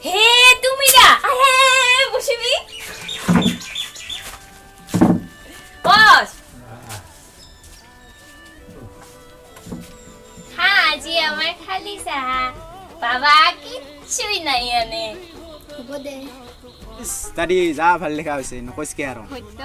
হে তুমি না আরে বসিবি বস হ্যাঁ আজি আমার খালি সাহা বাবা কিচ্ছুই নাই আনে হ'ব দে ইস্তাদি যা ভাল লেখা হৈছে নকৈছকে আৰু সত্য